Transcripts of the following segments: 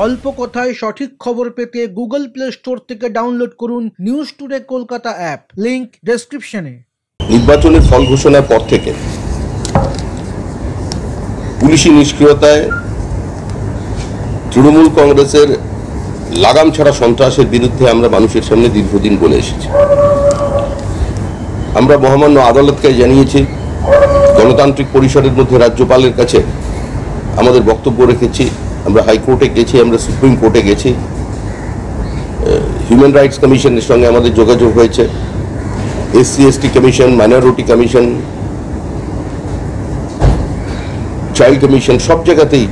অল্প কথায় সঠিক খবর পেতে গুগল প্লে স্টোর থেকে ডাউনলোড করুন news today Kolkata app, link ডেসক্রিপশনে। নির্বাচনের ফল ঘোষণার পর থেকে পুলিশি নিষ্ক্রিয়তায় তৃণমূল কংগ্রেসের লাগাম ছাড়া সন্ত্রাসের বিরুদ্ধে আমরা মানুষের সামনে দীর্ঘদিন বলে এসেছি। আমরা মহামান্য আদালতকে জানিয়েছি, গণতান্ত্রিক পরিসরের মধ্যে রাজ্যপালের কাছে আমাদের বক্তব্য রেখেছি, আমরা হাইকোর্টে গেছি, আমরা সুপ্রিম কোর্টে গেছি, হিউম্যান রাইটস কমিশনের সঙ্গে আমাদের যোগাযোগ হয়েছে, SC/ST commission, minority commission, child commission, সব জায়গাতেই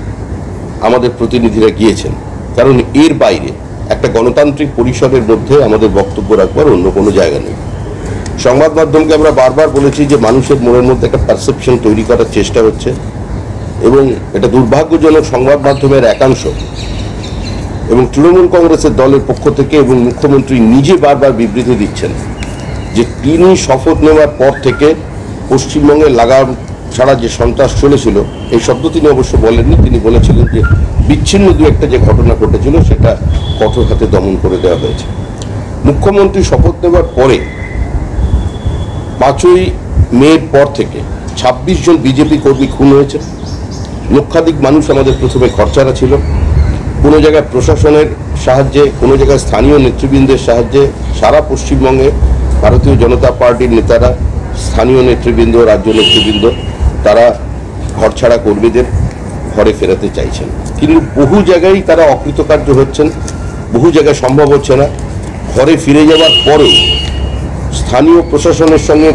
আমাদের প্রতিনিধিরা গিয়েছেন। কারণ এর বাইরে একটা গণতান্ত্রিক পরিসরের মধ্যে আমাদের বক্তব্য রাখবার অন্য কোনো জায়গা নেই। সংবাদ মাধ্যমকে আমরা বারবার বলেছি যে মানুষের মনের মধ্যে একটা পারসেপশন তৈরি করার চেষ্টা হচ্ছে এবং এটা দুর্ভাগ্যজনক সংবাদ মাধ্যমের একাংশ এবং তৃণমূল কংগ্রেসের দলের পক্ষ থেকে এবং মুখ্যমন্ত্রী নিজে বারবার বিবৃতি দিচ্ছেন যে তিনি শপথ নেওয়ার পর থেকে পশ্চিমবঙ্গে লাগাম ছাড়া যে সন্ত্রাস চলেছিল, এই শব্দ তিনি অবশ্য বলেননি, তিনি বলেছিলেন যে বিচ্ছিন্ন দু একটা যে ঘটনা ঘটেছিল সেটা কঠোর হাতে দমন করে দেওয়া হয়েছে। মুখ্যমন্ত্রী শপথ নেওয়ার পরে 5ই মের পর থেকে 26 জন বিজেপি কর্মী খুন হয়েছে। লক্ষাধিক মানুষ আমাদের প্রথমে খরচারা ছিল, কোনো জায়গায় প্রশাসনের সাহায্যে, কোনো জায়গায় স্থানীয় নেতৃবৃন্দের সাহায্যে সারা পশ্চিমবঙ্গে ভারতীয় জনতা পার্টির নেতারা, স্থানীয় নেতৃবৃন্দ, রাজ্য নেতৃবৃন্দ তারা ঘরছাড়া কর্মীদের ঘরে ফেরাতে চাইছেন, কিন্তু বহু জায়গায় তারা অকৃতকার্য হচ্ছেন, বহু জায়গায় সম্ভব হচ্ছে না। ঘরে ফিরে যাওয়ার পরেও স্থানীয় প্রশাসনের সঙ্গে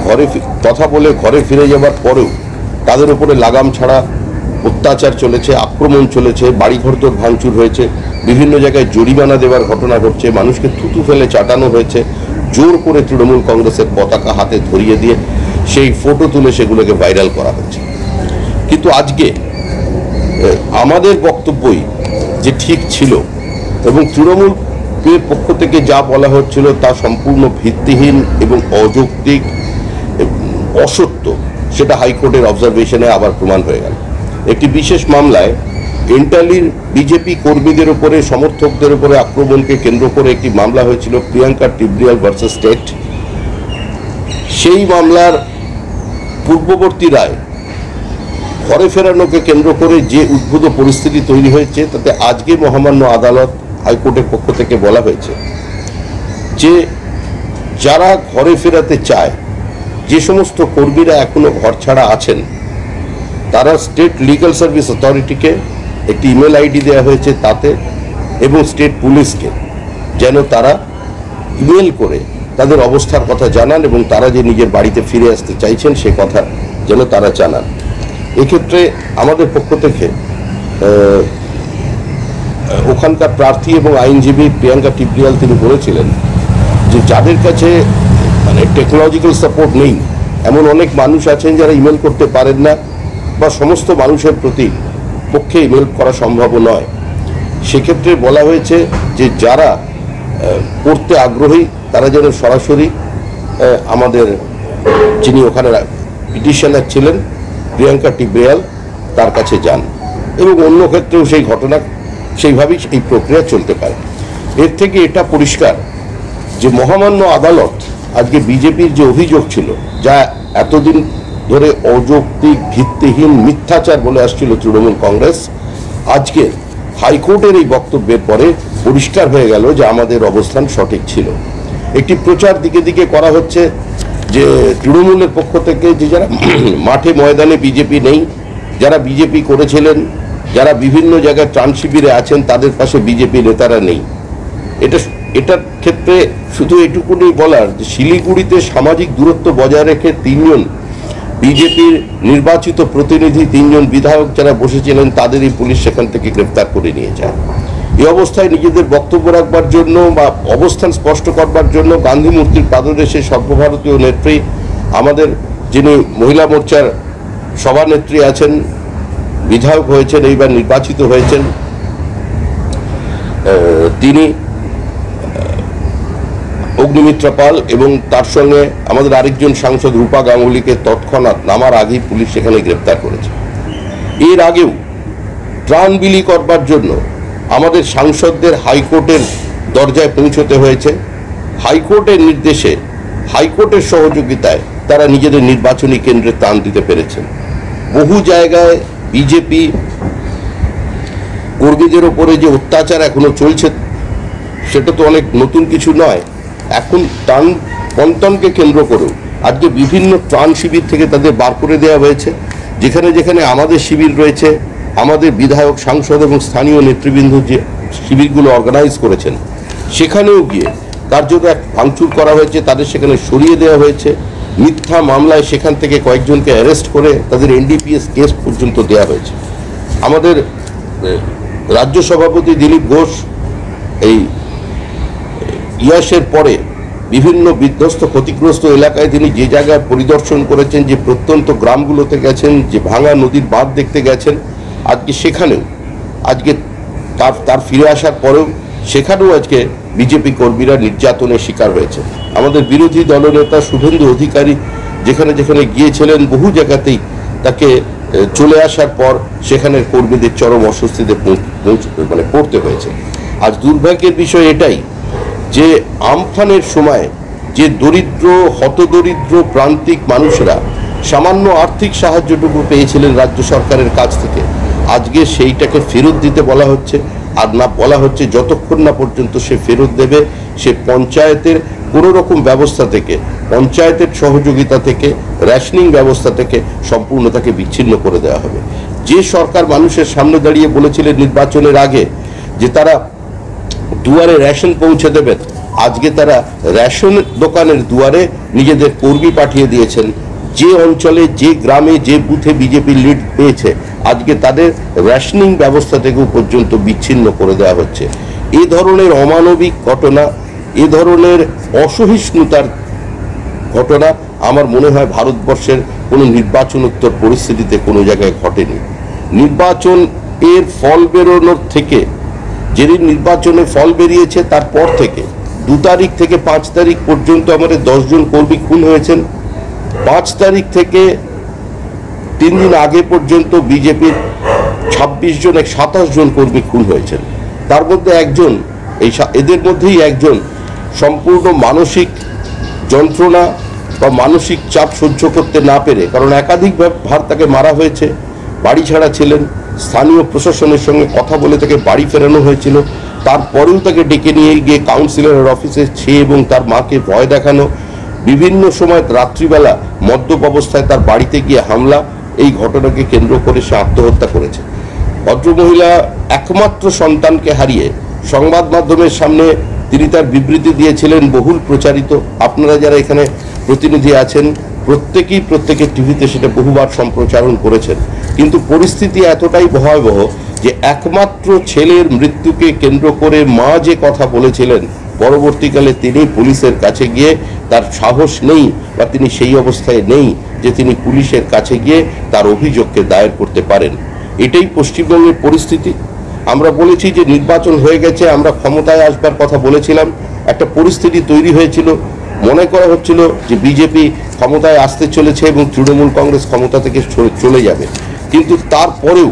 কথা বলে ঘরে ফিরে যাওয়ার পরেও তাদের উপরে লাগাম ছাড়া অত্যাচার চলেছে, আক্রমণ চলেছে, বাড়িঘরদোর ভাঙচুর হয়েছে, বিভিন্ন জায়গায় জরিমানা দেওয়ার ঘটনা ঘটছে, মানুষকে থুতু ফেলে চাটানো হয়েছে, জোর করে তৃণমূল কংগ্রেসের পতাকা হাতে ধরিয়ে দিয়ে সেই ফটো তুলে সেগুলোকে ভাইরাল করা হচ্ছে। কিন্তু আজকে আমাদের বক্তব্যই যে ঠিক ছিল এবং তৃণমূলের পক্ষ থেকে যা বলা হচ্ছিল তা সম্পূর্ণ ভিত্তিহীন এবং অযৌক্তিক, অসত্য, সেটা হাইকোর্টের অবজারভেশনে আবার প্রমাণ হয়ে গেল। একটি বিশেষ মামলায় এন্টালির বিজেপি কর্মীদের উপরে, সমর্থকদের উপরে আক্রমণকে কেন্দ্র করে একটি মামলা হয়েছিল, প্রিয়াঙ্কা টিব্রিয়াল ভার্সেস স্টেট। সেই মামলার পূর্ববর্তী রায় ঘরে ফেরানোকে কেন্দ্র করে যে উদ্ভূত পরিস্থিতি তৈরি হয়েছে, তাতে আজকে মহামান্য আদালত, হাইকোর্টের পক্ষ থেকে বলা হয়েছে যে যারা ঘরে ফেরাতে চায়, যে সমস্ত কর্মীরা এখনো ঘর ছাড়া আছেন, তারা স্টেট লিগ্যাল সার্ভিস অথরিটিকে একটি ইমেল আইডি দেওয়া হয়েছে তাতে, এবং স্টেট পুলিশকে যেন তারা ইমেল করে তাদের অবস্থার কথা জানান এবং তারা যে নিজের বাড়িতে ফিরে আসতে চাইছেন সে কথা যেন তারা জানান। এক্ষেত্রে আমাদের পক্ষ থেকে ওখানকার প্রার্থী এবং আইনজীবী প্রিয়াঙ্কা টিব্রিয়াল তিনি বলেছিলেন যে যাদের কাছে টেকনোলজিক্যাল সাপোর্ট নেই, এমন অনেক মানুষ আছেন যারা ইমেল করতে পারেন না বা সমস্ত মানুষের প্রতি পক্ষে ইমেল করা সম্ভব নয়। সেক্ষেত্রে বলা হয়েছে যে যারা করতে আগ্রহী তারা যেন সরাসরি আমাদের যিনি ওখানে পিটিশনার ছিলেন প্রিয়াঙ্কা টিব্রিয়াল তার কাছে যান, এবং অন্য ক্ষেত্রেও সেই ঘটনা সেইভাবেই এই প্রক্রিয়া চলতে পারে। এর থেকে এটা পরিষ্কার যে মহামান্য আদালত আজকে বিজেপির যে অভিযোগ ছিল, যা এতদিন ধরে অযৌক্তিক, ভিত্তিহীন, মিথ্যাচার বলে আসছিল তৃণমূল কংগ্রেস, আজকে হাইকোর্টের এই বক্তব্যের পরে পরিষ্কার হয়ে গেল যে আমাদের অবস্থান সঠিক ছিল। একটি প্রচার দিকে দিকে করা হচ্ছে যে তৃণমূলের পক্ষ থেকে যে যারা মাঠে ময়দানে বিজেপি নেই, যারা বিজেপি করেছিলেন, যারা বিভিন্ন জায়গায় ত্রাণ শিবিরে আছেন, তাদের পাশে বিজেপি নেতারা নেই। এটার ক্ষেত্রে শুধু এটুকুনি বলার যে শিলিগুড়িতে সামাজিক দূরত্ব বজায় রেখে 3 জন বিজেপির নির্বাচিত প্রতিনিধি, 3 জন বিধায়ক যারা বসেছিলেন তাদেরই পুলিশ সেখান থেকে গ্রেফতার করে নিয়ে যায়। এই অবস্থায় নিজেদের বক্তব্য রাখবার জন্য বা অবস্থান স্পষ্ট করবার জন্য গান্ধী মূর্তির পাদদেশে সর্বভারতীয় নেত্রী, আমাদের যিনি মহিলা মোর্চার সভানেত্রী আছেন, বিধায়ক হয়েছেন, এইবার নির্বাচিত হয়েছেন, তিনি অগ্নিমিত্রা পাল এবং তার সঙ্গে আমাদের আরেকজন সাংসদ রূপা গাঙ্গুলিকে তৎক্ষণাৎ নামার আগেই পুলিশ সেখানে গ্রেপ্তার করেছে। এর আগেও ত্রাণ বিলি করবার জন্য আমাদের সাংসদদের হাইকোর্টের দরজায় পৌঁছতে হয়েছে। হাইকোর্টের নির্দেশে, হাইকোর্টের সহযোগিতায় তারা নিজেদের নির্বাচনী কেন্দ্রে ত্রাণ দিতে পেরেছেন। বহু জায়গায় বিজেপি কর্মীদের ওপরে যে অত্যাচার এখনো চলছে, সেটা তো অনেক নতুন কিছু নয়। এখন ত্রাণ বন্টনকে কেন্দ্র করেও আজকে বিভিন্ন ত্রাণ শিবির থেকে তাদের বার করে দেওয়া হয়েছে। যেখানে যেখানে আমাদের শিবির রয়েছে, আমাদের বিধায়ক, সাংসদ এবং স্থানীয় নেতৃবৃন্দ যে শিবিরগুলো অর্গানাইজ করেছেন, সেখানেও গিয়ে কার্যত এক ভাঙচুর করা হয়েছে, তাদের সেখানে সরিয়ে দেওয়া হয়েছে। মিথ্যা মামলায় সেখান থেকে কয়েকজনকে অ্যারেস্ট করে তাদের এনডিপিএস কেস পর্যন্ত দেওয়া হয়েছে। আমাদের রাজ্য সভাপতি দিলীপ ঘোষ এই ইয়াসের পরে বিভিন্ন বিধ্বস্ত ক্ষতিগ্রস্ত এলাকায় তিনি যে জায়গায় পরিদর্শন করেছেন, যে প্রত্যন্ত গ্রামগুলোতে গেছেন, যে ভাঙা নদীর বাঁধ দেখতে গেছেন, আজকে সেখানেও আজকে তার ফিরে আসার পরেও সেখানেও আজকে বিজেপি কর্মীরা নির্যাতনের শিকার হয়েছে। আমাদের বিরোধী দলনেতা শুভেন্দু অধিকারী যেখানে যেখানে গিয়েছিলেন, বহু জায়গাতেই তাকে চলে আসার পর সেখানের কর্মীদের চরম অস্বস্তিতে পড়তে হয়েছে। আজ দুর্ভাগ্যের বিষয় এটাই যে আমফানের সময় যে দরিদ্র, হতদরিদ্র প্রান্তিক মানুষরা সামান্য আর্থিক সাহায্যটুকু পেয়েছিলেন রাজ্য সরকারের কাছ থেকে, আজকে সেইটাকে ফেরত দিতে বলা হচ্ছে। আর না বলা হচ্ছে যতক্ষণ না পর্যন্ত সে ফেরত দেবে, সে পঞ্চায়েতের কোনো রকম ব্যবস্থা থেকে, পঞ্চায়েতের সহযোগিতা থেকে, রেশনিং ব্যবস্থা থেকে সম্পূর্ণ তাকে বিচ্ছিন্ন করে দেওয়া হবে। যে সরকার মানুষের সামনে দাঁড়িয়ে বলেছিলেন নির্বাচনের আগে যে তারা দুয়ারে রেশন পৌঁছে দেবেন, আজকে তারা রেশন দোকানের দুয়ারে নিজেদের কর্মী পাঠিয়ে দিয়েছেন। যে অঞ্চলে, যে গ্রামে, যে বুথে বিজেপি লিড পেয়েছে, আজকে তাদের রেশনিং ব্যবস্থা থেকেও পর্যন্ত বিচ্ছিন্ন করে দেওয়া হচ্ছে। এ ধরনের অমানবিক ঘটনা, এ ধরনের অসহিষ্ণুতার ঘটনা আমার মনে হয় ভারতবর্ষের কোনো নির্বাচনোত্তর পরিস্থিতিতে কোনো জায়গায় ঘটেনি। নির্বাচন এর ফল বেরোনোর থেকে, যেদিন নির্বাচনে ফল বেরিয়েছে তারপর থেকে 2 তারিখ থেকে 5 তারিখ পর্যন্ত আমাদের 10 জন কর্মী খুন হয়েছেন। 5 তারিখ থেকে 3 দিন আগে পর্যন্ত বিজেপির 26 জন, 27 জন কর্মী খুন হয়েছেন। তার মধ্যে একজন, এদের মধ্যেই একজন সম্পূর্ণ মানসিক যন্ত্রণা বা মানসিক চাপ সহ্য করতে না পেরে, কারণ একাধিকবার তাকে মারা হয়েছে, বাড়ি ছাড়া ছিলেন, স্থানীয় প্রশাসনের সঙ্গে কথা বলে তাকে বাড়ি ফেরানো হয়েছিল, তারপরেও তাকে ডেকে নিয়ে গিয়ে কাউন্সিলরের অফিসে সে এবং তার মাকে ভয় দেখানো, বিভিন্ন সময় রাত্রিবেলা মদ্যপ অবস্থায় তার বাড়িতে গিয়ে হামলা, এই ঘটনাকে কেন্দ্র করে সে আত্মহত্যা করেছে। ভদ্রমহিলা একমাত্র সন্তানকে হারিয়ে সংবাদ মাধ্যমের সামনে তিনি তার বিবৃতি দিয়েছিলেন, বহুল প্রচারিত। আপনারা যারা এখানে প্রতিনিধি আছেন প্রত্যেকের টিভিতে সেটা বহুবার সম্প্রচারণ করেছেন। কিন্তু পরিস্থিতি এতটাই ভয়াবহ যে একমাত্র ছেলের মৃত্যুকে কেন্দ্র করে মা যে কথা বলেছিলেন, পরবর্তীকালে তিনি পুলিশের কাছে গিয়ে তার সাহস নেই বা তিনি সেই অবস্থায় নেই যে তিনি পুলিশের কাছে গিয়ে তার অভিযোগকে দায়ের করতে পারেন। এটাই পশ্চিমবঙ্গের পরিস্থিতি। আমরা বলেছি যে নির্বাচন হয়ে গেছে, আমরা ক্ষমতায় আসবার কথা বলেছিলাম, একটা পরিস্থিতি তৈরি হয়েছিল, মনে করা হচ্ছিল যে বিজেপি ক্ষমতায় আসতে চলেছে এবং তৃণমূল কংগ্রেস ক্ষমতা থেকে চলে যাবে। কিন্তু তারপরেও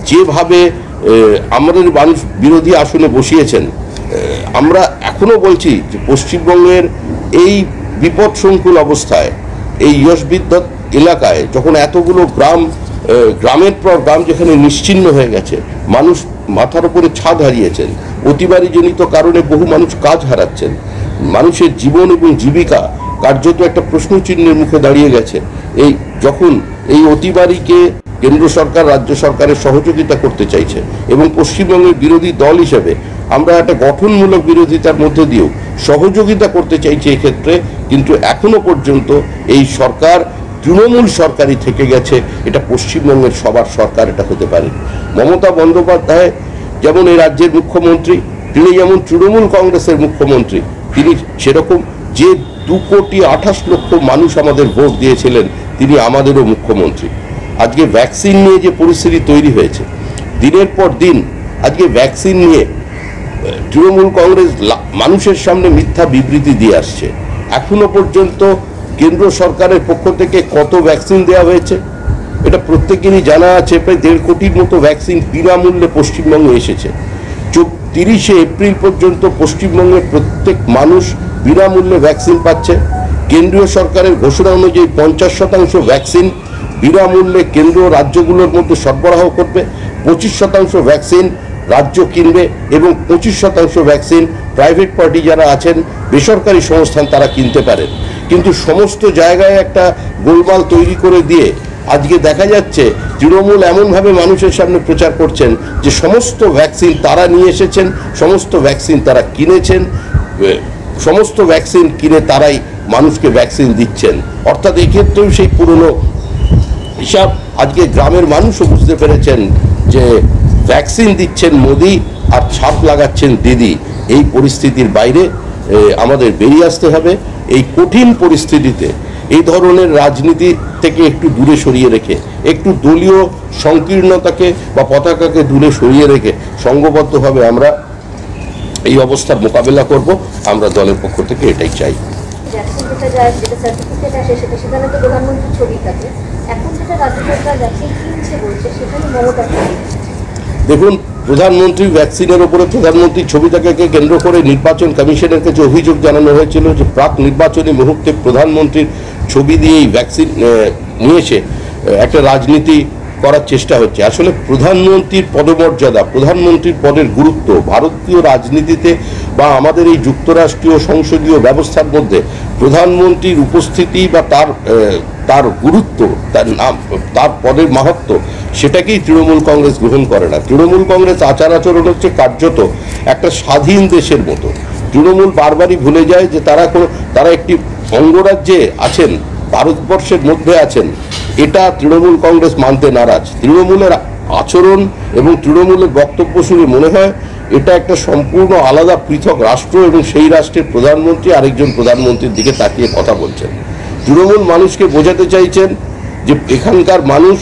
যেভাবে আমাদের মানুষ বিরোধী আসনে বসিয়েছেন, আমরা এখনো বলছি যে পশ্চিমবঙ্গের এই বিপদসংকুল অবস্থায়, এই ইয়সবিদ্যুৎ এলাকায় যখন এতগুলো গ্রামের পর গ্রাম যেখানে নিশ্চিহ্ন হয়ে গেছে, মানুষ মাথার উপরে ছাদ হারিয়েছেন, অতিবাড়িজনিত কারণে বহু মানুষ কাজ হারাচ্ছেন, মানুষের জীবন এবং জীবিকা কার্যত একটা প্রশ্নচিহ্নের মুখে দাঁড়িয়ে গেছে। যখন এই অতিবাড়িকে কেন্দ্র সরকার, রাজ্য সরকারের সহযোগিতা করতে চাইছে এবং পশ্চিমবঙ্গের বিরোধী দল হিসেবে আমরা একটা গঠনমূলক বিরোধিতার মধ্যে দিয়েও সহযোগিতা করতে চাইছি এক্ষেত্রে, কিন্তু এখনো পর্যন্ত এই সরকার তৃণমূল সরকারই থেকে গেছে। এটা পশ্চিমবঙ্গের সবার সরকার এটা হতে পারে। মমতা বন্দ্যোপাধ্যায় যেমন এই রাজ্যের মুখ্যমন্ত্রী, তিনি যেমন তৃণমূল কংগ্রেসের মুখ্যমন্ত্রী, তিনি সেরকম যে 2,28,00,000 মানুষ আমাদের ভোট দিয়েছিলেন, তিনি আমাদেরও মুখ্যমন্ত্রী। আজকে ভ্যাকসিন নিয়ে যে পরিস্থিতি তৈরি হয়েছে, দিনের পর দিন আজকে ভ্যাকসিন নিয়ে তৃণমূল কংগ্রেস মানুষের সামনে মিথ্যা বিবৃতি দিয়ে আসছে। এখনো পর্যন্ত কেন্দ্র সরকারের পক্ষ থেকে কত ভ্যাকসিন দেওয়া হয়েছে এটা প্রত্যেকেরই জানা আছে। প্রায় 1.5 কোটির মতো ভ্যাকসিন বিনামূল্যে পশ্চিমবঙ্গে এসেছে। 30 এপ্রিল পর্যন্ত পশ্চিমবঙ্গের প্রত্যেক মানুষ বিনামূল্যে ভ্যাকসিন পাচ্ছে। কেন্দ্রীয় সরকারের ঘোষণা অনুযায়ী 50% ভ্যাকসিন বিনামূল্যে কেন্দ্র রাজ্যগুলোর মধ্যে সরবরাহ করবে। 25% ভ্যাকসিন রাজ্য কিনবে এবং 25% ভ্যাকসিন প্রাইভেট পার্টি যারা আছেন, বেসরকারি সংস্থান, তারা কিনতে পারেন। কিন্তু সমস্ত জায়গায় একটা গোলমাল তৈরি করে দিয়ে আজকে দেখা যাচ্ছে তৃণমূল এমনভাবে মানুষের সামনে প্রচার করছেন যে সমস্ত ভ্যাকসিন তারা নিয়ে এসেছেন, সমস্ত ভ্যাকসিন তারা কিনেছেন, সমস্ত ভ্যাকসিন কিনে তারাই মানুষকে ভ্যাকসিন দিচ্ছেন। অর্থাৎ এক্ষেত্রেও সেই পুরনো হিসাব। আজকে গ্রামের মানুষও বুঝতে পেরেছেন যে ভ্যাকসিন দিচ্ছেন মোদি আর ছাপ লাগাচ্ছেন দিদি। এই পরিস্থিতির বাইরে আমাদের বেরিয়ে আসতে হবে। এই কঠিন পরিস্থিতিতে এই ধরনের রাজনীতি থেকে একটু দূরে সরিয়ে রেখে, একটু দলীয় সংকীর্ণতাকে বা পতাকাকে দূরে সরিয়ে রেখে সংঘবদ্ধভাবে আমরা এই অবস্থার মোকাবেলা করব। আমরা দলের পক্ষ থেকে এটাই চাই। দেখুন, প্রধানমন্ত্রী ভ্যাকসিনের উপরে প্রধানমন্ত্রীর ছবিটাকে কেন্দ্র করে নির্বাচন কমিশনের কাছে অভিযোগ জানানো হয়েছিল যে প্রাক নির্বাচনী মুহূর্তে প্রধানমন্ত্রীর ছবি দিয়েই ভ্যাকসিন নিয়ে এসে একটা রাজনীতি করার চেষ্টা হচ্ছে। আসলে প্রধানমন্ত্রীর পদমর্যাদা, প্রধানমন্ত্রীর পদের গুরুত্ব ভারতীয় রাজনীতিতে বা আমাদের এই যুক্তরাষ্ট্রীয় সংসদীয় ব্যবস্থার মধ্যে প্রধানমন্ত্রীর উপস্থিতি বা তার গুরুত্ব, তার নাম, তার পদের মাহাত্ম্য, সেটাকেই তৃণমূল কংগ্রেস গ্রহণ করে না। তৃণমূল কংগ্রেস আচার আচরণ হচ্ছে কার্যত একটা স্বাধীন দেশের মতো। তৃণমূল বারবারই ভুলে যায় যে তারা একটি অঙ্গরাজ্যে আছেন, ভারতবর্ষের মধ্যে আছেন। এটা তৃণমূল কংগ্রেস মানতে নারাজ। তৃণমূলের আচরণ এবং তৃণমূলের বক্তব্য শুনে মনে হয় এটা একটা সম্পূর্ণ আলাদা পৃথক রাষ্ট্র এবং সেই রাষ্ট্রের প্রধানমন্ত্রী আরেকজন প্রধানমন্ত্রীর দিকে তাকিয়ে কথা বলছেন। তৃণমূল মানুষকে বোঝাতে চাইছেন যে এখানকার মানুষ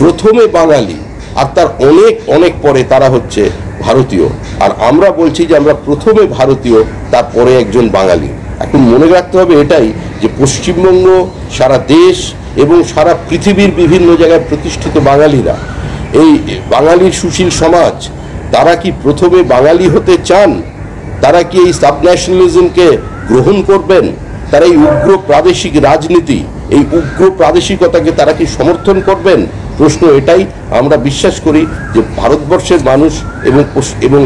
প্রথমে বাঙালি আর তার অনেক অনেক পরে তারা হচ্ছে ভারতীয়। আর আমরা বলছি যে আমরা প্রথমে ভারতীয়, তারপরে একজন বাঙালি। এখন মনে রাখতে হবে এটাই যে পশ্চিমবঙ্গ, সারা দেশ এবং সারা পৃথিবীর বিভিন্ন জায়গায় প্রতিষ্ঠিত বাঙালিরা, এই বাঙালির সুশীল সমাজ, তারা কি প্রথমে বাঙালি হতে চান? তারা কি এই সাবন্যাশনালিজমকে গ্রহণ করবেন? তারা এই উগ্র প্রাদেশিক রাজনীতি, এই উগ্র প্রাদেশিকতাকে তারা কি সমর্থন করবেন? প্রশ্ন এটাই। আমরা বিশ্বাস করি যে ভারতবর্ষের মানুষ এবং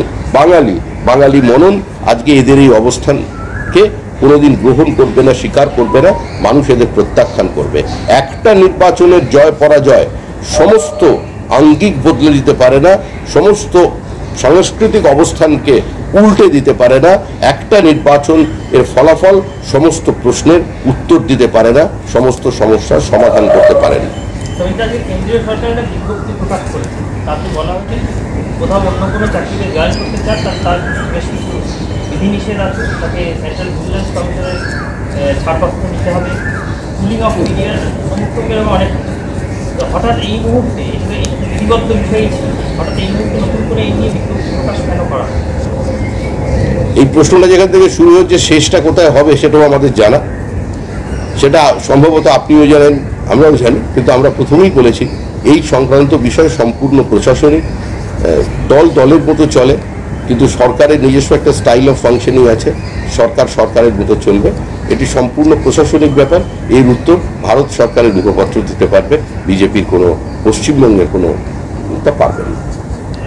বাঙালি মনন আজকে এদের এই অবস্থানকে কোনোদিন গ্রহণ করবে না, স্বীকার করবে না। মানুষ এদের প্রত্যাখ্যান করবে। একটা নির্বাচনের জয় পরাজয় সমস্ত আঙ্গিক বদলে দিতে পারে না, সমস্ত সাংস্কৃতিক অবস্থানকে উল্টে দিতে পারে না। একটা নির্বাচন এর ফলাফল সমস্ত প্রশ্নের উত্তর দিতে পারে না, সমস্ত সমস্যার সমাধান করতে পারে না। কেন্দ্রীয় সরকার একটা বিজ্ঞপ্তি প্রকাশ করেছে, তাতে বলা হচ্ছে কোথাও অন্য কোনো চাকরিতে জয়েন করতে চান তার বেশ কিছু বিধিনিষেধ আছে। তাকে সেন্ট্রাল ভিজিলেন্স কমিশনের ছাড়পত্র নিতে হবে, কুলিং অফ পিরিয়ড, সমস্ত এরকম অনেক। হঠাৎ এই মুহূর্তে এই বিধিবদ্ধ বিষয় ছিল, হঠাৎ এই মুহূর্তে নতুন করে এই নিয়ে বিজ্ঞপ্তি প্রকাশ কেন করা? এই প্রশ্নটা যেখান থেকে শুরু হচ্ছে, শেষটা কোথায় হবে সেটাও আমাদের জানা। সেটা সম্ভবত আপনিও জানেন, আমরাও জানি। কিন্তু আমরা প্রথমেই বলেছি এই সংক্রান্ত বিষয় সম্পূর্ণ প্রশাসনিক। দলের মতো চলে, কিন্তু সরকারের নিজস্ব একটা স্টাইল অফ ফাংশনিং আছে। সরকারের মতো চলবে। এটি সম্পূর্ণ প্রশাসনিক ব্যাপার। এর উত্তর ভারত সরকারের মুখপাত্র দিতে পারবে, বিজেপির কোনো, পশ্চিমবঙ্গের কোনো তা পারবে না।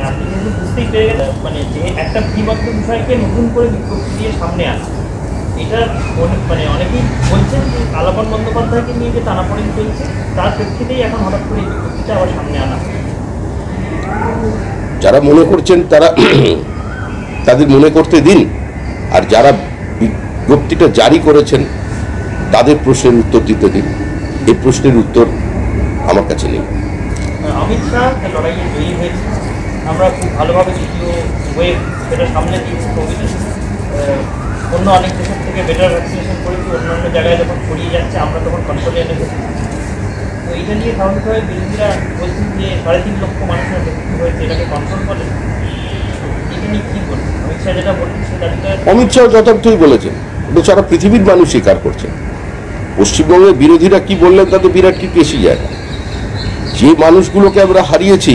আপনি কিন্তু বুঝতেই পেরে গেলেন, মানে যে একটা বিধিবদ্ধ বিষয়কে নতুন করে বিজ্ঞপ্তি দিয়ে সামনে আসে, এটা মানে অনেকেই বলছেন যে আলাপন বন্দ্যোপাধ্যায়কে নিয়ে যে টানাপোড়েন চলছে, তার প্রেক্ষিতেই এখন হঠাৎ করে এই বিজ্ঞপ্তিটা আবার সামনে আনা। যারা মনে করছেন তারা তাদের মনে করতে দিন, আর যারা বিজ্ঞপ্তিটা জারি করেছেন তাদের প্রশ্নের উত্তর দিতে দিন। এই প্রশ্নের উত্তর আমার কাছে নেই। অমিত শাহ লড়াইয়ে জয়ী হয়েছে, আমরা খুব ভালোভাবে দ্বিতীয় ওয়েভ সেটা সামনে দিয়েছি। কোভিড অন্য অনেক দেশের থেকে বেটার ভ্যাকসিনেশন করেছি, অন্যান্য জায়গায় যখন ছড়িয়ে যাচ্ছে আমরা তখন কন্ট্রোলে এনেছি। তো এইটা নিয়ে স্বাভাবিকভাবে বিরোধীরা বলছেন যে 3.5 লক্ষ মানুষের মৃত্যু হয়েছে, এটাকে কন্ট্রোল করে। এটা নিয়ে কী বলছেন? অমিত শাহ যেটা বলছেন সেই দাবিটা অমিত শাহ যথার্থই বলেছেন, এটা সারা পৃথিবীর মানুষ স্বীকার করছে। পশ্চিমবঙ্গের বিরোধীরা কি বললেন তাতে বিরাট কি পেশি যায় না। যে মানুষগুলোকে আমরা হারিয়েছি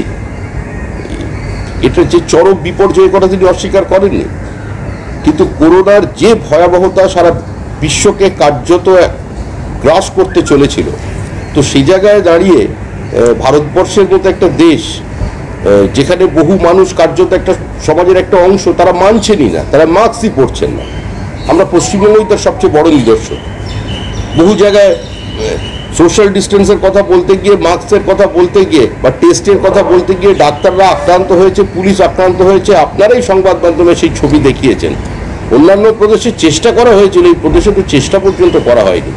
এটা যে চরম বিপর্যয়ের কথা তিনি অস্বীকার করেননি, কিন্তু করোনার যে ভয়াবহতা সারা বিশ্বকে কার্যত গ্রাস করতে চলেছিল, তো সেই জায়গায় দাঁড়িয়ে ভারতবর্ষের মতো একটা দেশ যেখানে বহু মানুষ কার্যত একটা সমাজের একটা অংশ, তারা মানছেনই না, তারা মাস্কই পরছেন না। আমরা পশ্চিমবঙ্গই তার সবচেয়ে বড় নিদর্শন। বহু জায়গায় সোশ্যাল ডিস্টেন্সের কথা বলতে গিয়ে, মাস্কের কথা বলতে গিয়ে বা টেস্টের কথা বলতে গিয়ে ডাক্তাররা আক্রান্ত হয়েছে, পুলিশ আক্রান্ত হয়েছে। আপনারাই সংবাদ মাধ্যমে সেই ছবি দেখিয়েছেন। অন্যান্য প্রদেশে চেষ্টা করা হয়েছিল, এই প্রদেশে তো চেষ্টা পর্যন্ত করা হয়নি।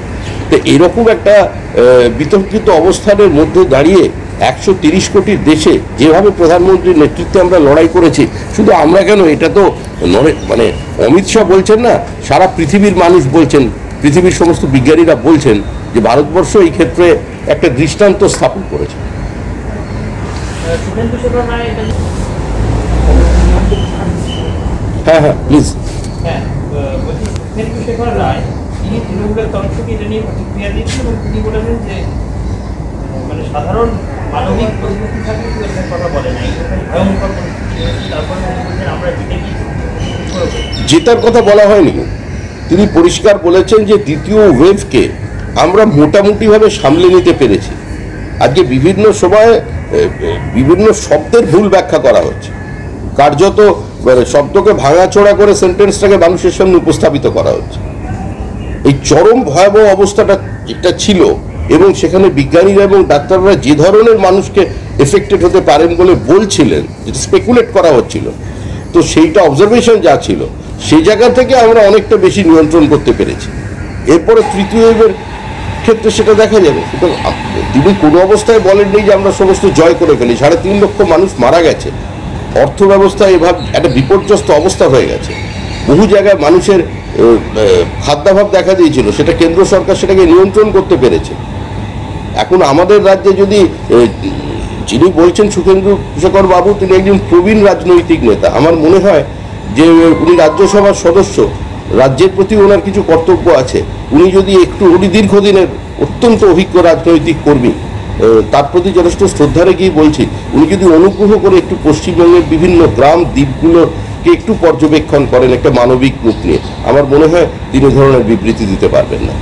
তো এরকম একটা বিতর্কিত অবস্থানের মধ্যে দাঁড়িয়ে 130 কোটির দেশে যেভাবে প্রধানমন্ত্রীর নেতৃত্বে আমরা লড়াই করেছি, শুধু আমরা কেন, এটা তো মানে অমিত শাহ বলছেন না, সারা পৃথিবীর মানুষ বলছেন, পৃথিবীর সমস্ত বিজ্ঞানীরা বলছেন যে ভারতবর্ষ এই ক্ষেত্রে একটা দৃষ্টান্ত স্থাপন করেছে। হ্যাঁ হ্যাঁ প্লিজ। হ্যাঁ, বলছি শুভেন্দুশেখর রায় তিনি তৃণমূলের তরফ থেকে এটা নিয়ে প্রতিক্রিয়া দিয়েছেন এবং তিনি বলেছেন যে মানে সাধারণ মানবিক পরিস্থিতি থাকলে কেউ এটার কথা বলে না, এইরকম ভয়ঙ্কর পরিস্থিতি। তারপরে তিনি বলছেন আমরা বিজেপি জেতার কথা বলা হয়নি। তিনি পরিষ্কার বলেছেন যে দ্বিতীয় ওয়েভকে আমরা মোটামুটিভাবে সামলে নিতে পেরেছি। আজকে বিভিন্ন সময়ে বিভিন্ন শব্দের ভুল ব্যাখ্যা করা হচ্ছে, কার্যত শব্দকে ভাঙাচোড়া করে সেন্টেন্সটাকে মানুষের সামনে উপস্থাপিত করা হচ্ছে। এই চরম ভয়াবহ অবস্থাটা যেটা ছিল, এবং সেখানে বিজ্ঞানীরা এবং ডাক্তাররা যে ধরনের মানুষকে এফেক্টেড হতে পারেন বলে বলছিলেন, যেটা স্পেকুলেট করা হচ্ছিল, তো সেইটা অবজারভেশন যা ছিল সেই জায়গা থেকে আমরা অনেকটা বেশি নিয়ন্ত্রণ করতে পেরেছি। এরপরে তৃতীয় ওয়েভের ক্ষেত্রে সেটা দেখা যাবে। তিনি কোনো অবস্থায় বলেননি যে আমরা সমস্ত জয় করে ফেলি। 3.5 লক্ষ মানুষ মারা গেছে, অর্থ ব্যবস্থা এভাবে একটা বিপর্যস্ত অবস্থা হয়ে গেছে। বহু জায়গায় মানুষের খাদ্যাভাব দেখা দিয়েছিল, সেটা কেন্দ্র সরকার সেটাকে নিয়ন্ত্রণ করতে পেরেছে। এখন আমাদের রাজ্যে যদি যিনি বলছেন শুভেন্দুশেখর বাবু, তিনি একজন প্রবীণ রাজনৈতিক নেতা। আমার মনে হয় যে উনি রাজ্যসভার সদস্য, রাজ্যের প্রতি ওনার কিছু কর্তব্য আছে। উনি যদি একটু, উনি দীর্ঘদিনের অত্যন্ত অভিজ্ঞ রাজনৈতিক কর্মী, তার প্রতি যথেষ্ট শ্রদ্ধা রেখেই বলছি, উনি যদি অনুগ্রহ করে একটু পশ্চিমবঙ্গের বিভিন্ন গ্রাম দ্বীপগুলোকে একটু পর্যবেক্ষণ করেন একটা মানবিক রূপ নিয়ে, আমার মনে হয় তিনি ধরনের বিবৃতি দিতে পারবেন না।